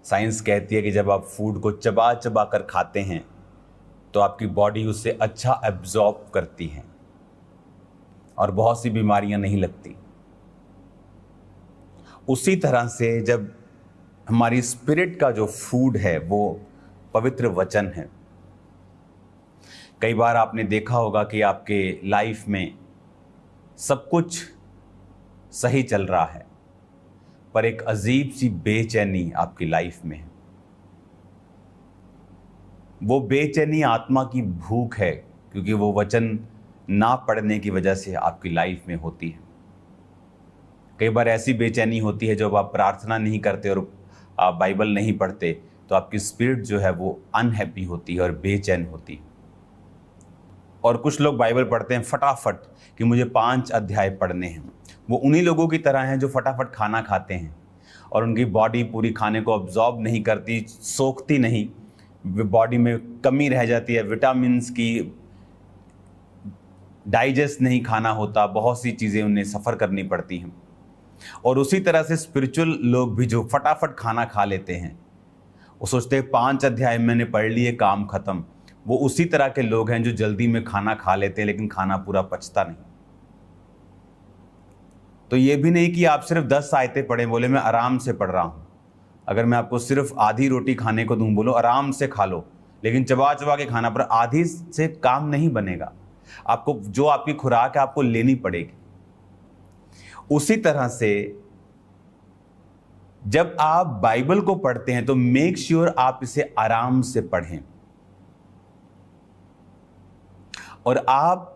Science कहती है कि जब आप फूड को चबा चबा कर खाते हैं तो आपकी बॉडी उससे अच्छा एब्जॉर्ब करती है और बहुत सी बीमारियां नहीं लगती। उसी तरह से जब हमारी स्पिरिट का जो फूड है वो पवित्र वचन है। कई बार आपने देखा होगा कि आपके लाइफ में सब कुछ सही चल रहा है, पर एक अजीब सी बेचैनी आपकी लाइफ में है। वो बेचैनी आत्मा की भूख है, क्योंकि वो वचन ना पढ़ने की वजह से आपकी लाइफ में होती है। कई बार ऐसी बेचैनी होती है जब आप प्रार्थना नहीं करते और आप बाइबल नहीं पढ़ते, तो आपकी स्पिरिट जो है वो अनहैप्पी होती है और बेचैन होती है। और कुछ लोग बाइबल पढ़ते हैं फटाफट कि मुझे 5 अध्याय पढ़ने हैं। वो उन्हीं लोगों की तरह हैं जो फटाफट खाना खाते हैं और उनकी बॉडी पूरी खाने को अब्जॉर्ब नहीं करती, सोखती नहीं, बॉडी में कमी रह जाती है, विटामिन्स की डाइजेस्ट नहीं खाना होता, बहुत सी चीज़ें उन्हें सफ़र करनी पड़ती हैं। और उसी तरह से स्पिरिचुअल लोग भी जो फटाफट खाना खा लेते हैं, वो सोचते हैं 5 अध्याय मैंने पढ़ लिए, काम ख़त्म। वो उसी तरह के लोग हैं जो जल्दी में खाना खा लेते हैं लेकिन खाना पूरा पचता नहीं। तो ये भी नहीं कि आप सिर्फ 10 आयतें पढ़ें, बोले मैं आराम से पढ़ रहा हूँ। अगर मैं आपको सिर्फ आधी रोटी खाने को दूं, बोलो आराम से खा लो, लेकिन चबा चबा के खाना, पर आधी से काम नहीं बनेगा। आपको जो आपकी खुराक है आपको लेनी पड़ेगी। उसी तरह से जब आप बाइबल को पढ़ते हैं तो मेक श्योर आप इसे आराम से पढ़ें और आप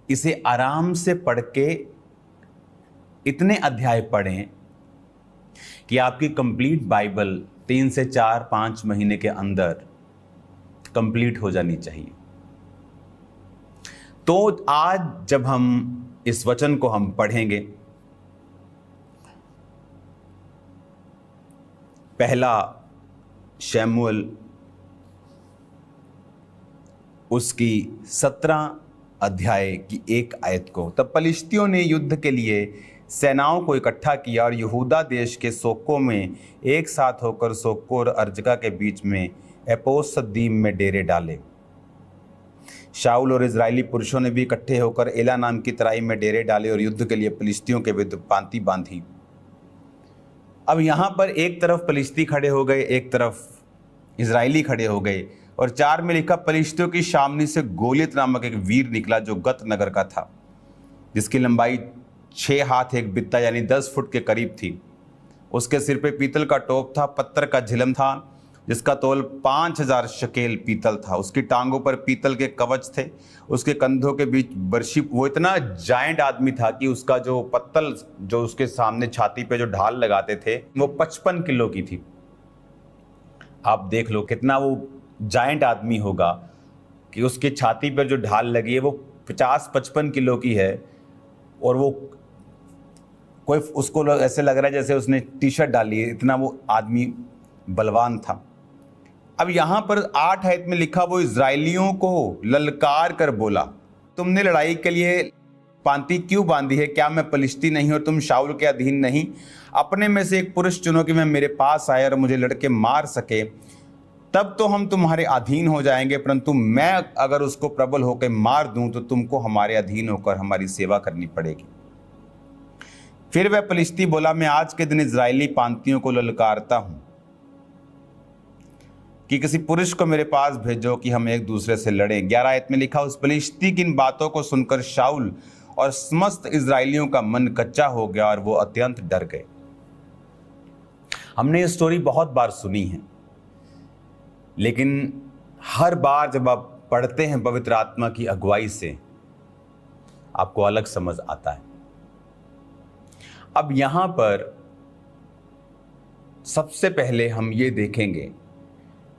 इसे आराम से पढ़ के इतने अध्याय पढ़ें कि आपकी कंप्लीट बाइबल 3 से 4-5 महीने के अंदर कंप्लीट हो जानी चाहिए। तो आज जब हम इस वचन को हम पढ़ेंगे, पहला शमूएल उसकी 17 अध्याय की 1 आयत को। तब पलिश्तियों ने युद्ध के लिए सेनाओं को इकट्ठा किया और यहूदा देश के सोक्को में एक साथ होकर सोक्को और अर्जगा के बीच में एपोसद्दीम में डेरे डाले। शाऊल और इजरायली पुरुषों ने भी इकट्ठे होकर एला नाम की तराई में डेरे डाले और युद्ध के लिए पलिश्तियों के विरुद्ध पांति बांधी। अब यहाँ पर एक तरफ पलिश्ती खड़े हो गए, एक तरफ इजरायली खड़े हो गए। और 4 में लिखा, पलिश्तियों की सामने से गोलियत नामक एक वीर निकला जो गत नगर का था, जिसकी लंबाई 6 हाथ 1 बित्ता यानी 10 फुट के करीब थी। उसके सिर पे पीतल का टोप था, पत्थर का झिलम था, जिसका तोल 5000 शकेल पीतल था। उसकी टांगों पर पीतल के कवच थे, उसके कंधों के बीच बर्शी। वो इतना जायंट आदमी था कि उसका जो पत्तल जो उसके सामने छाती पे जो ढाल लगाते थे वो 55 किलो की थी। आप देख लो कितना वो जायंट आदमी होगा कि उसके छाती पर जो ढाल लगी है वो 50-55 किलो की है। और वो कोई उसको ऐसे लग रहा है जैसे उसने टी शर्ट डाली है, इतना वो आदमी बलवान था। अब यहाँ पर 8 आयत में लिखा, वो इजरायलियों को ललकार कर बोला, तुमने लड़ाई के लिए पांति क्यों बांधी है? क्या मैं पलिश्ती नहीं और तुम शाऊल के अधीन नहीं? अपने में से एक पुरुष चुनो कि मैं मेरे पास आए और मुझे लड़के मार सके, तब तो हम तुम्हारे अधीन हो जाएंगे। परंतु मैं अगर उसको प्रबल होकर मार दूं तो तुमको हमारे अधीन होकर हमारी सेवा करनी पड़ेगी। फिर वह पलिश्ती बोला, मैं आज के दिन इजरायली पांतियों को ललकारता हूं कि किसी पुरुष को मेरे पास भेजो कि हम एक दूसरे से लड़ें। 11 आयत में लिखा, उस पलिश्ती की इन बातों को सुनकर शाऊल और समस्त इजरायलियों का मन कच्चा हो गया और वो अत्यंत डर गए। हमने ये स्टोरी बहुत बार सुनी है, लेकिन हर बार जब आप पढ़ते हैं पवित्र आत्मा की अगुवाई से आपको अलग समझ आता है। अब यहां पर सबसे पहले हम ये देखेंगे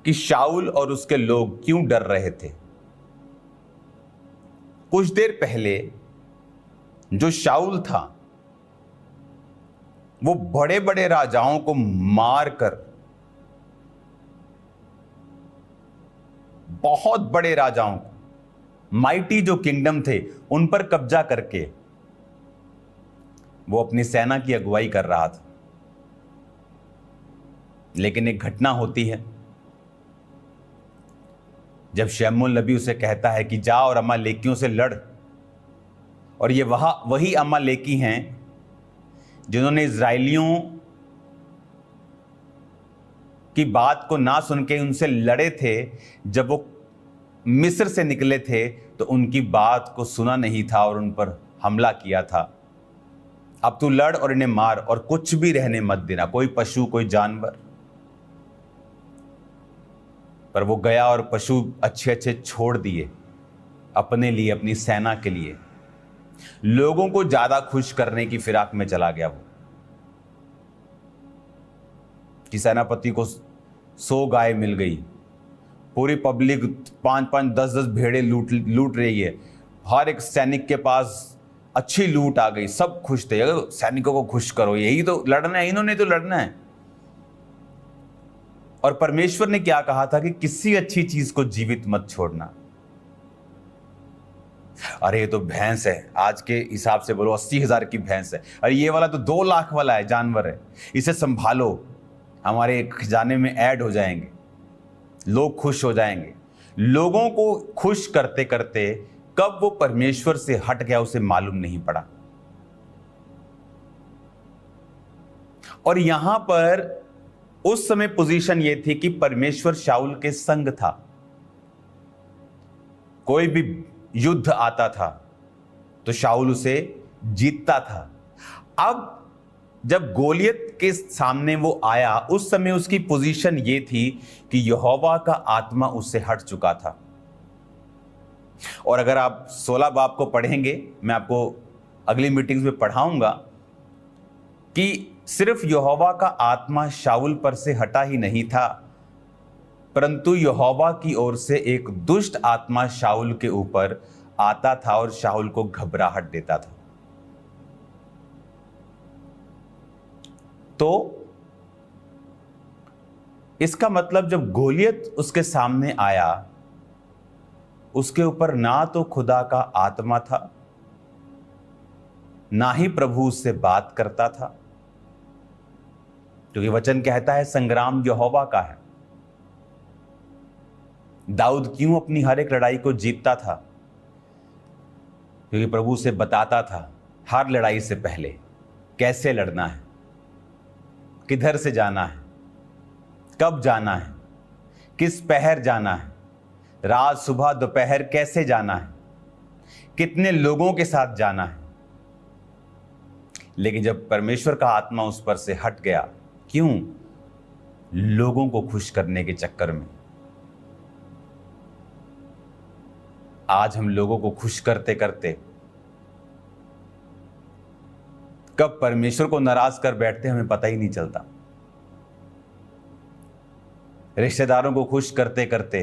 कि शाऊल और उसके लोग क्यों डर रहे थे। कुछ देर पहले जो शाऊल था वो बड़े बड़े राजाओं को मारकर, बहुत बड़े राजाओं, माइटी जो किंगडम थे उन पर कब्जा करके वो अपनी सेना की अगुवाई कर रहा था। लेकिन एक घटना होती है जब शमूएल नबी उसे कहता है कि जा और अमालेकियों से लड़, और ये वही अमालेकी हैं जिन्होंने इजराइलियों की बात को ना सुन के उनसे लड़े थे। जब वो मिस्र से निकले थे तो उनकी बात को सुना नहीं था और उन पर हमला किया था। अब तू लड़ और इन्हें मार और कुछ भी रहने मत देना, कोई पशु कोई जानवर। पर वो गया और पशु अच्छे अच्छे छोड़ दिए अपने लिए, अपनी सेना के लिए। लोगों को ज्यादा खुश करने की फिराक में चला गया वो, कि सेनापति को 100 गाय मिल गई, पूरी पब्लिक 5-5 10-10 भेड़े लूट रही है, हर एक सैनिक के पास अच्छी लूट आ गई, सब खुश थे। अगर सैनिकों को खुश करो, यही तो लड़ना है, इन्होंने तो लड़ना है। और परमेश्वर ने क्या कहा था कि किसी अच्छी चीज को जीवित मत छोड़ना। अरे ये तो भैंस है, आज के हिसाब से बोलो 80,000 की भैंस है, अरे ये वाला तो 2 लाख वाला है, जानवर है, इसे संभालो, हमारे खजाने में ऐड हो जाएंगे, लोग खुश हो जाएंगे। लोगों को खुश करते करते कब वो परमेश्वर से हट गया उसे मालूम नहीं पड़ा। और यहां पर उस समय पोजीशन ये थी कि परमेश्वर शाऊल के संग था। कोई भी युद्ध आता था तो शाऊल उसे जीतता था। अब जब गोलियत के सामने वो आया, उस समय उसकी पोजीशन ये थी कि यहोवा का आत्मा उससे हट चुका था। और अगर आप 16 बाब को पढ़ेंगे, मैं आपको अगली मीटिंग्स में पढ़ाऊंगा, कि सिर्फ यहोवा का आत्मा शाऊल पर से हटा ही नहीं था, परंतु यहोवा की ओर से एक दुष्ट आत्मा शाऊल के ऊपर आता था और शाऊल को घबराहट देता था। तो इसका मतलब जब गोलियत उसके सामने आया, उसके ऊपर ना तो खुदा का आत्मा था, ना ही प्रभु उससे बात करता था, क्योंकि वचन कहता है संग्राम यहोवा का है। दाऊद क्यों अपनी हर एक लड़ाई को जीतता था? क्योंकि प्रभु से बताता था हर लड़ाई से पहले कैसे लड़ना है, किधर से जाना है, कब जाना है, किस पहर जाना है, रात सुबह दोपहर कैसे जाना है, कितने लोगों के साथ जाना है। लेकिन जब परमेश्वर का आत्मा उस पर से हट गया, क्यों? लोगों को खुश करने के चक्कर में। आज हम लोगों को खुश करते करते कब परमेश्वर को नाराज कर बैठते हमें पता ही नहीं चलता। रिश्तेदारों को खुश करते करते,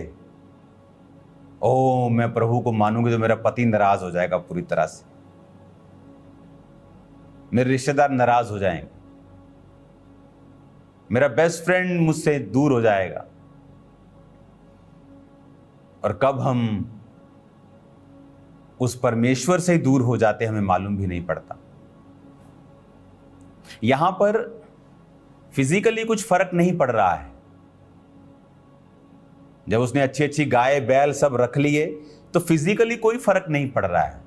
ओ मैं प्रभु को मानूंगी तो मेरा पति नाराज हो जाएगा पूरी तरह से, मेरे रिश्तेदार नाराज हो जाएंगे, मेरा बेस्ट फ्रेंड मुझसे दूर हो जाएगा। और कब हम उस परमेश्वर से दूर हो जाते हमें मालूम भी नहीं पड़ता। यहां पर फिजिकली कुछ फर्क नहीं पड़ रहा है। जब उसने अच्छी अच्छी गाय बैल सब रख लिए तो फिजिकली कोई फर्क नहीं पड़ रहा है,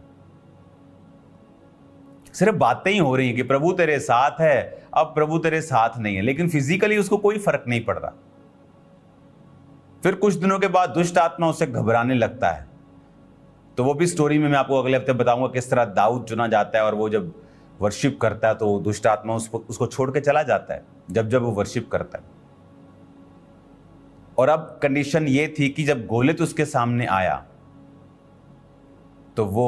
सिर्फ बातें ही हो रही हैं कि प्रभु तेरे साथ है, अब प्रभु तेरे साथ नहीं है, लेकिन फिजिकली उसको कोई फर्क नहीं पड़ रहा। फिर कुछ दिनों के बाद दुष्ट आत्मा उसे घबराने लगता है। तो वो भी स्टोरी में मैं आपको अगले हफ्ते बताऊंगा किस तरह दाऊद चुना जाता है, और वो जब वर्शिप करता है तो दुष्ट आत्मा उसको छोड़ के चला जाता है जब वो वर्शिप करता है। और अब कंडीशन ये थी कि जब गोलियत उसके सामने आया तो वो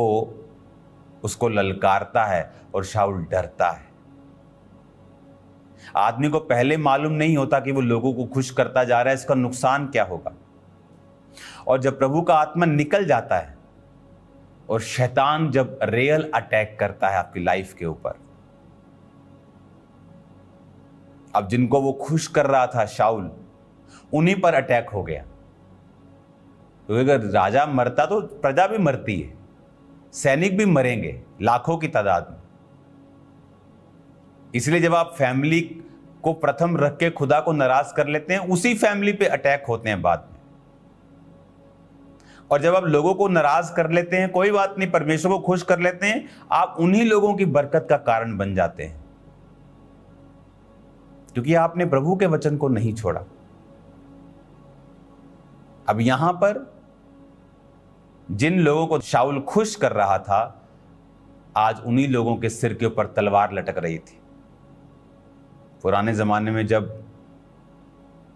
उसको ललकारता है और शाऊल डरता है। आदमी को पहले मालूम नहीं होता कि वो लोगों को खुश करता जा रहा है, इसका नुकसान क्या होगा। और जब प्रभु का आत्मा निकल जाता है और शैतान जब रियल अटैक करता है आपकी लाइफ के ऊपर, अब जिनको वो खुश कर रहा था शाऊल, उन्हीं पर अटैक हो गया। तो अगर राजा मरता तो प्रजा भी मरती है, सैनिक भी मरेंगे लाखों की तादाद में। इसलिए जब आप फैमिली को प्रथम रख के खुदा को नाराज कर लेते हैं, उसी फैमिली पे अटैक होते हैं बाद में। और जब आप लोगों को नाराज कर लेते हैं, कोई बात नहीं, परमेश्वर को खुश कर लेते हैं, आप उन्हीं लोगों की बरकत का कारण बन जाते हैं, क्योंकि आपने प्रभु के वचन को नहीं छोड़ा। अब यहां पर जिन लोगों को शाऊल खुश कर रहा था, आज उन्हीं लोगों के सिर के ऊपर तलवार लटक रही थी। पुराने जमाने में जब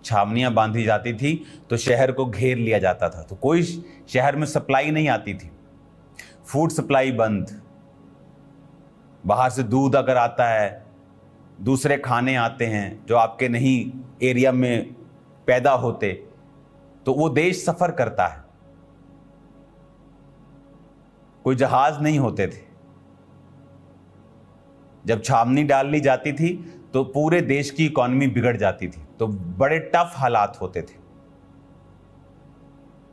छावनियां बांधी जाती थी तो शहर को घेर लिया जाता था, तो कोई शहर में सप्लाई नहीं आती थी, फूड सप्लाई बंद, बाहर से दूध अगर आता है, दूसरे खाने आते हैं जो आपके नहीं एरिया में पैदा होते, तो वो देश सफर करता है। कोई जहाज नहीं होते थे। जब छावनी डाल ली जाती थी तो पूरे देश की इकोनॉमी बिगड़ जाती थी, तो बड़े टफ हालात होते थे।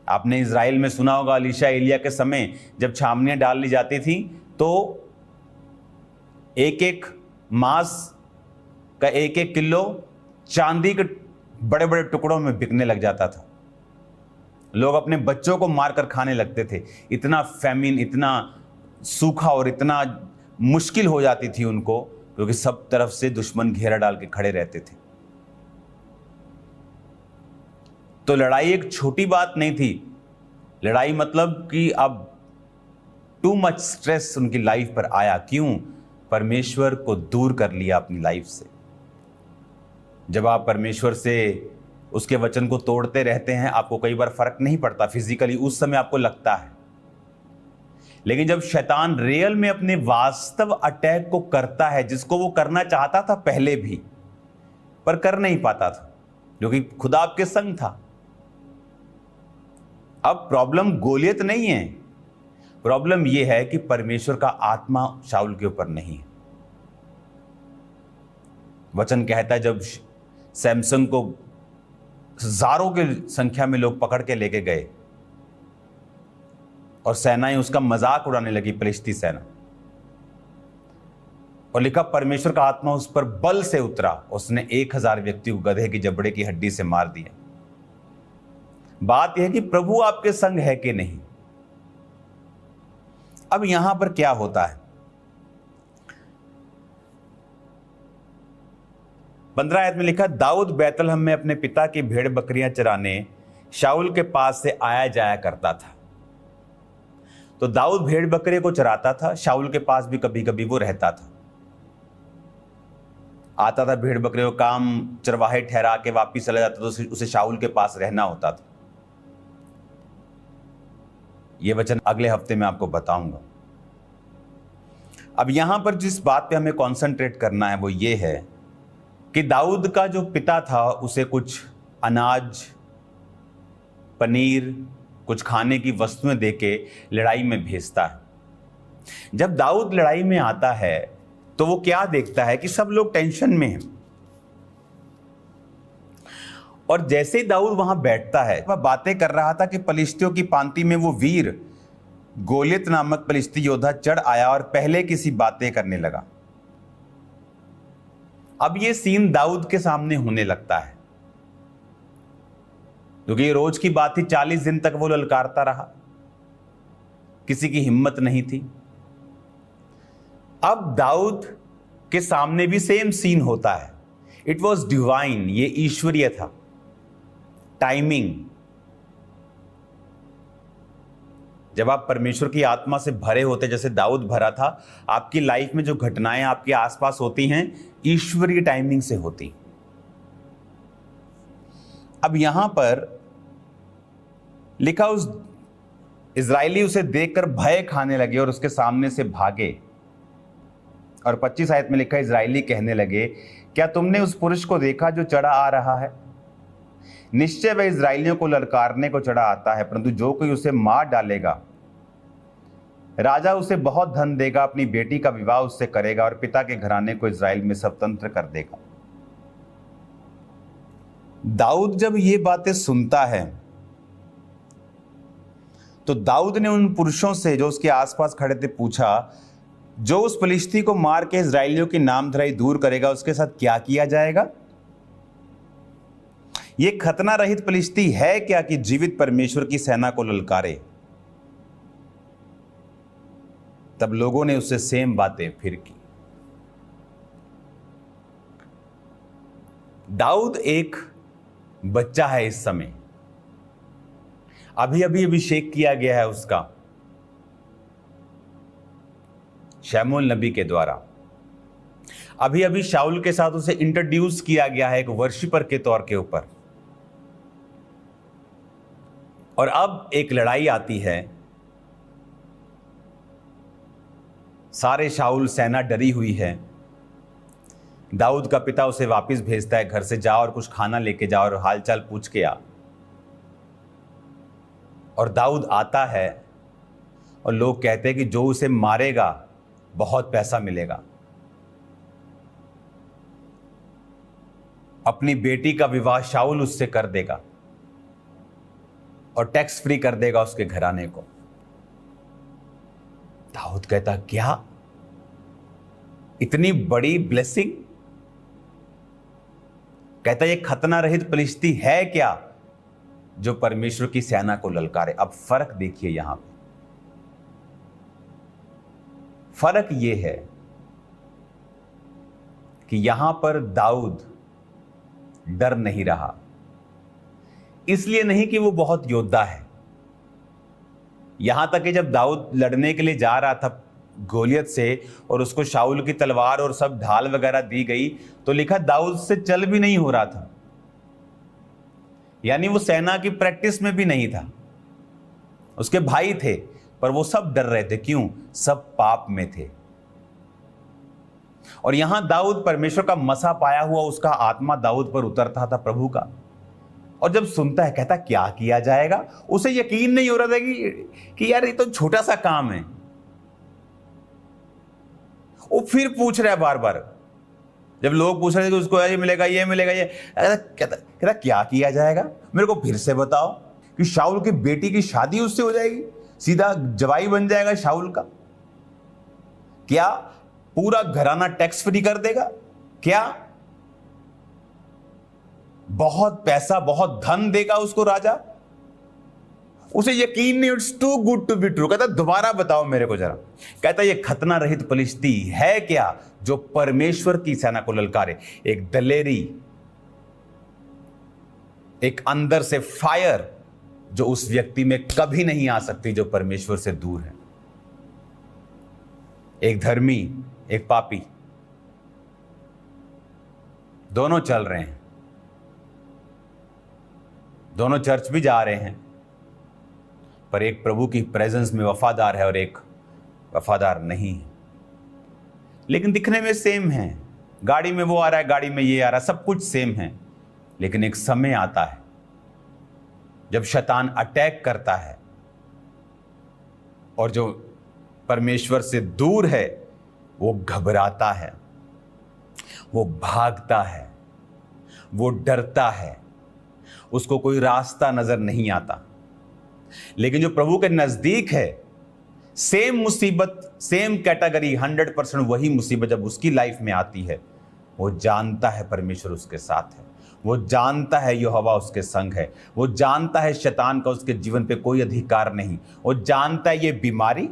आपने इजराइल में सुना होगा, अलीशा एलिया के समय जब छावनियां डाल ली जाती थी तो एक एक मांस का 1-1 किलो चांदी के बड़े बड़े टुकड़ों में बिकने लग जाता था। लोग अपने बच्चों को मारकर खाने लगते थे। इतना फैमिन, इतना सूखा और इतना मुश्किल हो जाती थी उनको, क्योंकि सब तरफ से दुश्मन घेरा डाल के खड़े रहते थे। तो लड़ाई एक छोटी बात नहीं थी। लड़ाई मतलब कि अब टू मच स्ट्रेस उनकी लाइफ पर आया। क्यों? परमेश्वर को दूर कर लिया अपनी लाइफ से। जब आप परमेश्वर से उसके वचन को तोड़ते रहते हैं, आपको कई बार फर्क नहीं पड़ता फिजिकली, उस समय आपको लगता है, लेकिन जब शैतान रियल में अपने वास्तव अटैक को करता है, जिसको वो करना चाहता था पहले भी पर कर नहीं पाता था, क्योंकि खुदा आपके संग था। अब प्रॉब्लम गोलियत नहीं है, प्रॉब्लम यह है कि परमेश्वर का आत्मा शाऊल के ऊपर नहीं है। वचन कहता है जब सैमसन को हजारों की संख्या में लोग पकड़ के लेके गए और सेनाएं उसका मजाक उड़ाने लगी, फलिश्ती सेना, और लिखा परमेश्वर का आत्मा उस पर बल से उतरा, उसने 1000 व्यक्ति को गधे की जबड़े की हड्डी से मार दिया। बात यह है कि प्रभु आपके संग है कि नहीं। अब यहां पर क्या होता है, 15 आयत में लिखा, दाऊद बैतलहम में अपने पिता की भेड़ बकरियां चराने शाऊल के पास से आया जाया करता था। तो दाऊद भेड़ बकरे को चराता था, शाऊल के पास भी कभी कभी वो रहता था, आता था, भेड़ बकरे को काम चरवाहे ठहरा के वापिस चला जाता, तो उसे शाऊल के पास रहना होता था। यह वचन अगले हफ्ते में आपको बताऊंगा। अब यहां पर जिस बात पे हमें कंसंट्रेट करना है वो ये है कि दाऊद का जो पिता था उसे कुछ अनाज, पनीर, कुछ खाने की वस्तुएं देके लड़ाई में भेजता है। जब दाऊद लड़ाई में आता है तो वो क्या देखता है कि सब लोग टेंशन में हैं, और जैसे ही दाऊद वहां बैठता है, वह बातें कर रहा था कि फलिश्तियों की पांति में वो वीर गोलियत नामक फलिश्ती योद्धा चढ़ आया और पहले किसी बातें करने लगा। अब ये सीन दाऊद के सामने होने लगता है, क्योंकि ये रोज की बात थी। 40 दिन तक वो ललकारता रहा, किसी की हिम्मत नहीं थी। अब दाऊद के सामने भी सेम सीन होता है। इट वॉज डिवाइन, ये ईश्वरीय था, टाइमिंग। जब आप परमेश्वर की आत्मा से भरे होते, जैसे दाऊद भरा था, आपकी लाइफ में जो घटनाएं आपके आसपास होती हैं ईश्वरीय टाइमिंग से होती। अब यहां पर लिखा, उस इजरायली उसे देखकर भय खाने लगे और उसके सामने से भागे। और 25 आयत में लिखा, इजरायली कहने लगे, क्या तुमने उस पुरुष को देखा जो चढ़ा आ रहा है? निश्चय वह इजरायलियों को ललकारने को चढ़ा आता है, परंतु जो कोई उसे मार डालेगा, राजा उसे बहुत धन देगा, अपनी बेटी का विवाह उससे करेगा और पिता के घराने को इजराइल में स्वतंत्र कर देगा। दाऊद जब ये बातें सुनता है तो दाऊद ने उन पुरुषों से जो उसके आसपास खड़े थे पूछा, जो उस फलिश्ती को मार के इजराइलियों की नामधराई दूर करेगा उसके साथ क्या किया जाएगा? ये खतना रहित पलिश्ती है क्या कि जीवित परमेश्वर की सेना को ललकारे। तब लोगों ने उससे सेम बातें फिर की। दाऊद एक बच्चा है इस समय, अभी अभी अभिषेक किया गया है उसका शमूएल नबी के द्वारा। अभी अभी शाऊल के साथ उसे इंट्रोड्यूस किया गया है एक वर्शिपर के तौर के ऊपर। और अब एक लड़ाई आती है, सारे शाऊल सेना डरी हुई है। दाऊद का पिता उसे वापस भेजता है, घर से जा और कुछ खाना लेके जा और हालचाल पूछ के आ। और दाऊद आता है और लोग कहते हैं कि जो उसे मारेगा बहुत पैसा मिलेगा, अपनी बेटी का विवाह शाऊल उससे कर देगा और टैक्स फ्री कर देगा उसके घराने को। दाऊद कहता, क्या इतनी बड़ी ब्लेसिंग? कहता, ये खतना रहित पलिश्ती है क्या जो परमेश्वर की सेना को ललकारे। अब फर्क देखिए, यहां पे फर्क यह है कि यहां पर दाऊद डर नहीं रहा। इसलिए नहीं कि वो बहुत योद्धा है। यहां तक कि जब दाऊद लड़ने के लिए जा रहा था गोलियत से और उसको शाऊल की तलवार और सब ढाल वगैरह दी गई, तो लिखा दाऊद से चल भी नहीं हो रहा था। यानी वो सेना की प्रैक्टिस में भी नहीं था। उसके भाई थे पर वो सब डर रहे थे। क्यों? सब पाप में थे। और यहां दाऊद परमेश्वर का मसा पाया हुआ, उसका आत्मा दाऊद पर उतरता था प्रभु का। और जब सुनता है, कहता क्या किया जाएगा। उसे यकीन नहीं हो रहा था कि यार ये तो छोटा सा काम है। वो फिर पूछ रहा है बार बार, जब लोग पूछ रहे थे कि उसको ये मिलेगा ये मिलेगा ये, कहता क्या किया जाएगा, मेरे को फिर से बताओ। कि शाऊल की बेटी की शादी उससे हो जाएगी, सीधा जवाई बन जाएगा शाऊल का। क्या पूरा घराना टैक्स फ्री कर देगा? क्या बहुत पैसा बहुत धन देगा उसको राजा? उसे यकीन नहीं, it's too good to be true. कहता दोबारा बताओ मेरे को जरा। कहता ये खतना रहित पलिश्ती है क्या जो परमेश्वर की सेना को ललकारे। एक दलेरी, एक अंदर से फायर जो उस व्यक्ति में कभी नहीं आ सकती जो परमेश्वर से दूर है। एक धर्मी, एक पापी, दोनों चल रहे हैं, दोनों चर्च भी जा रहे हैं, पर एक प्रभु की प्रेजेंस में वफादार है और एक वफादार नहीं है। लेकिन दिखने में सेम है। गाड़ी में वो आ रहा है, गाड़ी में ये आ रहा है, सब कुछ सेम है। लेकिन एक समय आता है जब शैतान अटैक करता है और जो परमेश्वर से दूर है वो घबराता है, वो भागता है, वो डरता है, उसको कोई रास्ता नजर नहीं आता। लेकिन जो प्रभु के नजदीक है, सेम मुसीबत, सेम कैटेगरी, 100% वही मुसीबत जब उसकी लाइफ में आती है, वो जानता है परमेश्वर उसके साथ है, वो जानता है यहोवा उसके संग है, वो जानता है शैतान का उसके जीवन पे कोई अधिकार नहीं, वो जानता है ये बीमारी,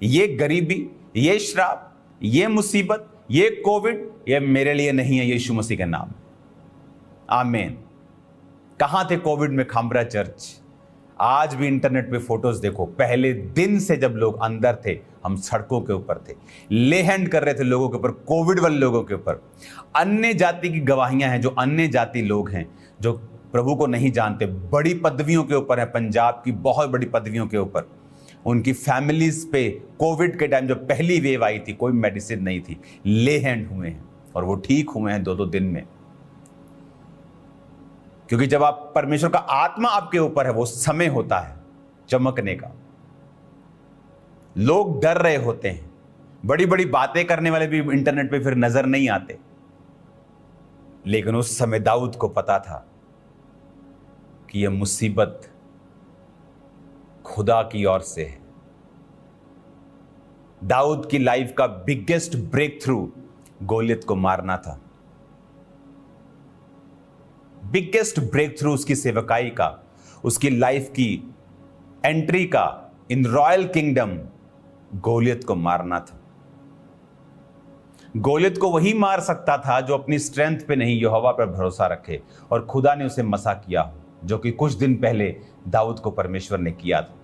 ये गरीबी, ये श्राप, ये मुसीबत, ये कोविड, ये मेरे लिए नहीं है, यीशु मसीह के नाम। आमीन। कहां थे कोविड में खामरा चर्च? आज भी इंटरनेट पे फोटोज देखो, पहले दिन से जब लोग अंदर थे, हम सड़कों के ऊपर थे, ले हैंड कर रहे थे लोगों के ऊपर, कोविड वाले लोगों के ऊपर। अन्य जाति की गवाहियां हैं, जो अन्य जाति लोग हैं जो प्रभु को नहीं जानते, बड़ी पदवियों के ऊपर है, पंजाब की बहुत बड़ी पदवियों के ऊपर, उनकी फैमिलीज पे कोविड के टाइम जो पहली वेव आई थी, कोई मेडिसिन नहीं थी, ले हैंड हुए हैं और वो ठीक हुए हैं 2-2 दिन में। क्योंकि जब आप परमेश्वर का आत्मा आपके ऊपर है, वो समय होता है चमकने का। लोग डर रहे होते हैं, बड़ी बड़ी बातें करने वाले भी इंटरनेट पे फिर नजर नहीं आते। लेकिन उस समय दाऊद को पता था कि यह मुसीबत खुदा की ओर से है। दाऊद की लाइफ का बिगेस्ट ब्रेक थ्रू गोलियत को मारना था। बिगेस्ट ब्रेक थ्रू उसकी सेवकाई का, उसकी लाइफ की एंट्री का इन रॉयल किंगडम गोलियत को मारना था। गोलियत को वही मार सकता था जो अपनी स्ट्रेंथ पे नहीं यहोवा पर भरोसा रखे, और खुदा ने उसे मसा किया हो, जो कि कुछ दिन पहले दाऊद को परमेश्वर ने किया था।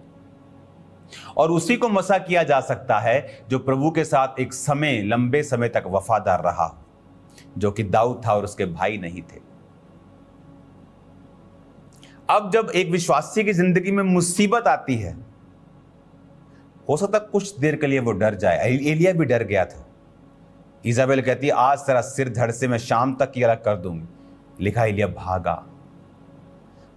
और उसी को मसा किया जा सकता है जो प्रभु के साथ एक समय, लंबे समय तक वफादार रहा, जो कि दाऊद था और उसके भाई नहीं थे। अब जब एक विश्वासी की जिंदगी में मुसीबत आती है, हो सकता कुछ देर के लिए वो डर जाए। एलिया भी डर गया था। इजाबेल कहती है आज तेरा सिर धड़ से मैं शाम तक की अलग कर दूंगी। लिखा एलिया भागा।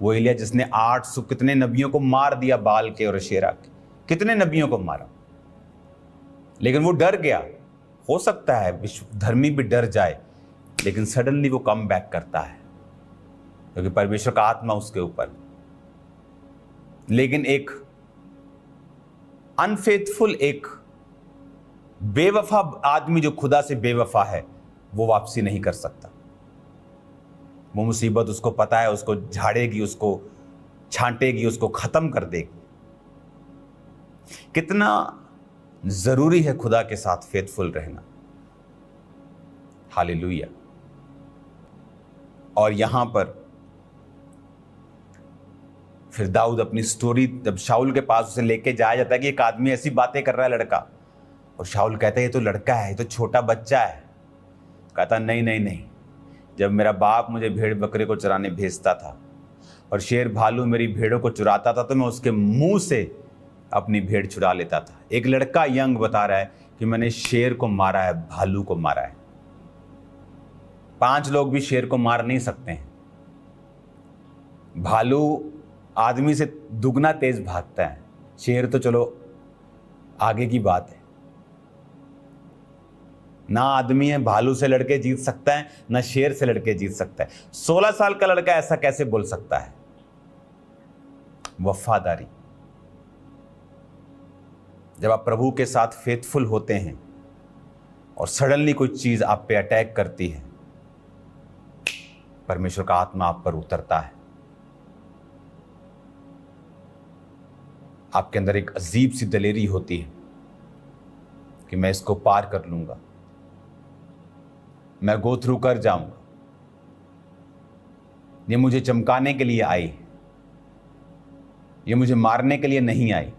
वो एलिया जिसने 800 कितने नबियों को मार दिया, बाल के और अशेरा के कितने नबियों को मारा, लेकिन वो डर गया। हो सकता है विश्व धर्मी भी डर जाए, लेकिन सडनली वो कम बैक करता है क्योंकि परमेश्वर का आत्मा उसके ऊपर। लेकिन एक अनफेथफुल, एक बेवफा आदमी जो खुदा से बेवफा है, वो वापसी नहीं कर सकता। वो मुसीबत उसको पता है, उसको झाड़ेगी, उसको छांटेगी, उसको खत्म कर देगी। कितना जरूरी है खुदा के साथ फेथफुल रहना। हालेलुया। और यहां पर फिर दाऊद अपनी स्टोरी, जब शाऊल के पास उसे लेके जाया जाता है कि एक आदमी ऐसी बातें कर रहा है लड़का, और शाऊल कहता है ये तो लड़का है, ये तो छोटा बच्चा है। कहता नहीं नहीं नहीं, जब मेरा बाप मुझे भेड़ बकरे को चराने भेजता था और शेर भालू मेरी भेड़ों को चुराता था, तो मैं उसके मुंह से अपनी भेड़ छुड़ा लेता था। एक लड़का यंग बता रहा है कि मैंने शेर को मारा है, भालू को मारा है। 5 लोग भी शेर को मार नहीं सकते हैं। भालू आदमी से दुगना तेज भागता है, शेर तो चलो आगे की बात है। ना आदमी है भालू से लड़के जीत सकता है, ना शेर से लड़के जीत सकता है। 16 साल का लड़का ऐसा कैसे बोल सकता है? वफादारी। जब आप प्रभु के साथ फेथफुल होते हैं और सडनली कोई चीज आप पे अटैक करती है, परमेश्वर का आत्मा आप पर उतरता है। आपके अंदर एक अजीब सी दलेरी होती है कि मैं इसको पार कर लूंगा, मैं गो थ्रू कर जाऊंगा। ये मुझे चमकाने के लिए आई, ये मुझे मारने के लिए नहीं आई।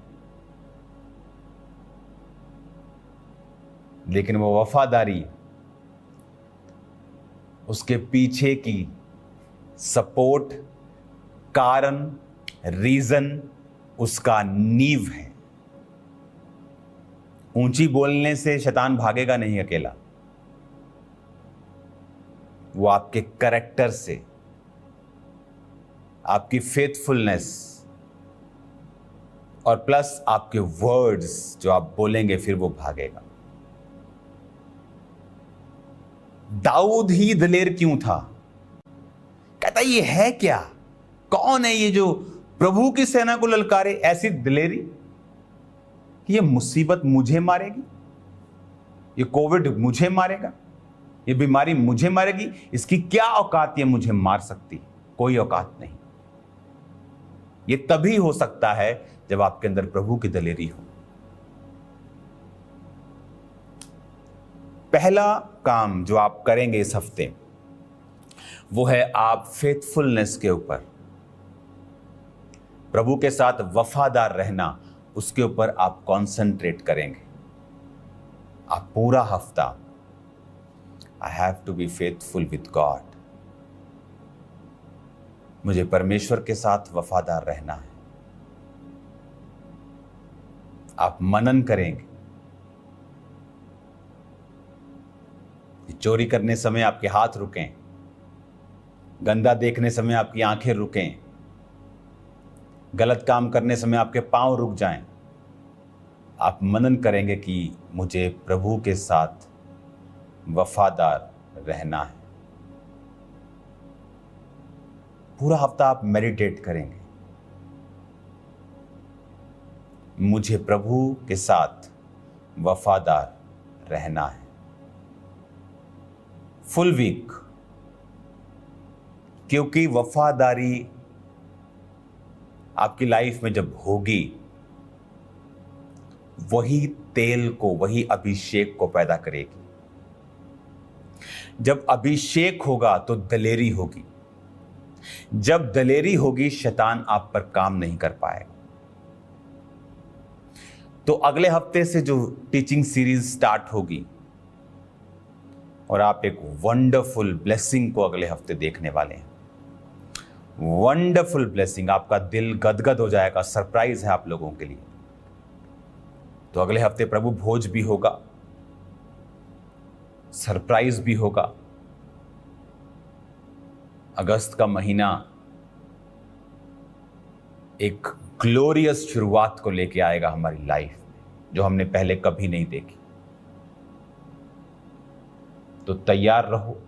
लेकिन वो वफादारी, उसके पीछे की सपोर्ट, कारण, रीजन उसका नींव है। ऊंची बोलने से शैतान भागेगा नहीं अकेला, वो आपके कैरेक्टर से, आपकी फेथफुलनेस और प्लस आपके वर्ड्स जो आप बोलेंगे, फिर वो भागेगा। दाऊद ही दलेर क्यों था? कहता ये है क्या? कौन है ये जो प्रभु की सेना को ललकारे? ऐसी दलेरी कि ये मुसीबत मुझे मारेगी, ये कोविड मुझे मारेगा, ये बीमारी मुझे मारेगी, इसकी क्या औकात ये मुझे मार सकती? कोई औकात नहीं। ये तभी हो सकता है जब आपके अंदर प्रभु की दलेरी हो। पहला काम जो आप करेंगे इस हफ्ते, वो है आप फेथफुलनेस के ऊपर, प्रभु के साथ वफादार रहना, उसके ऊपर आप कंसंट्रेट करेंगे। आप पूरा हफ्ता, I have to be faithful with God, मुझे परमेश्वर के साथ वफादार रहना है। आप मनन करेंगे। चोरी करने समय आपके हाथ रुकें, गंदा देखने समय आपकी आंखें रुकें, गलत काम करने समय आपके पांव रुक जाएं। आप मनन करेंगे कि मुझे प्रभु के साथ वफादार रहना है। पूरा हफ्ता आप मेडिटेट करेंगे, मुझे प्रभु के साथ वफादार रहना है। फुल वीक क्योंकि वफादारी आपकी लाइफ में जब होगी, वही तेल को, वही अभिषेक को पैदा करेगी। जब अभिषेक होगा तो दलेरी होगी। जब दलेरी होगी, शैतान आप पर काम नहीं कर पाएगा। तो अगले हफ्ते से जो टीचिंग सीरीज स्टार्ट होगी और आप एक वंडरफुल ब्लेसिंग को अगले हफ्ते देखने वाले हैं। वंडरफुल ब्लेसिंग, आपका दिल गदगद हो जाएगा। सरप्राइज है आप लोगों के लिए। तो अगले हफ्ते प्रभु भोज भी होगा, सरप्राइज भी होगा। अगस्त का महीना एक ग्लोरियस शुरुआत को लेके आएगा हमारी लाइफ में, जो हमने पहले कभी नहीं देखी। तो तैयार रहो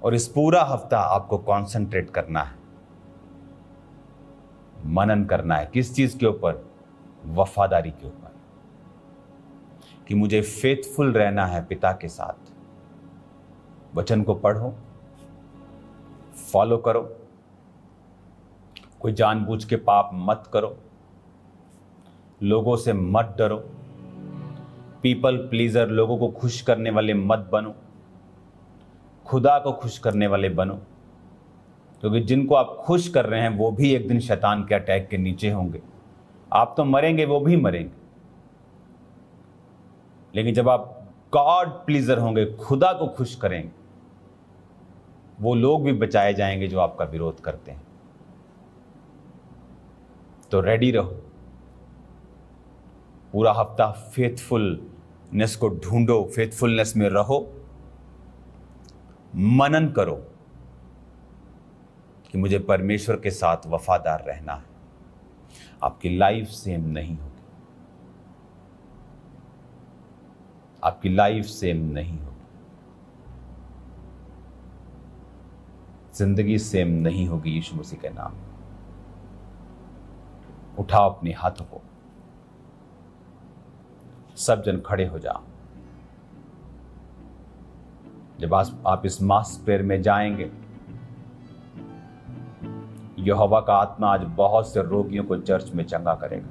और इस पूरा हफ्ता आपको कंसंट्रेट करना है, मनन करना है। किस चीज के ऊपर? वफादारी के ऊपर, कि मुझे फेथफुल रहना है पिता के साथ। वचन को पढ़ो, फॉलो करो, कोई जानबूझ के पाप मत करो, लोगों से मत डरो, पीपल प्लीजर, लोगों को खुश करने वाले मत बनो, खुदा को खुश करने वाले बनो। क्योंकि जिनको आप खुश कर रहे हैं वो भी एक दिन शैतान के अटैक के नीचे होंगे। आप तो मरेंगे, वो भी मरेंगे। लेकिन जब आप गॉड प्लीजर होंगे, खुदा को खुश करेंगे, वो लोग भी बचाए जाएंगे जो आपका विरोध करते हैं। तो रेडी रहो। पूरा हफ्ता फेथफुलनेस को ढूंढो, फेथफुलनेस में रहो, मनन करो कि मुझे परमेश्वर के साथ वफादार रहना है। आपकी लाइफ सेम नहीं होगी, आपकी लाइफ सेम नहीं होगी, जिंदगी सेम नहीं होगी यीशु मसीह के नाम में। उठाओ अपने हाथों को, सब जन खड़े हो जाओ। जब आप इस मास प्रेयर में जाएंगे, यहोवा का आत्मा आज बहुत से रोगियों को चर्च में चंगा करेगा।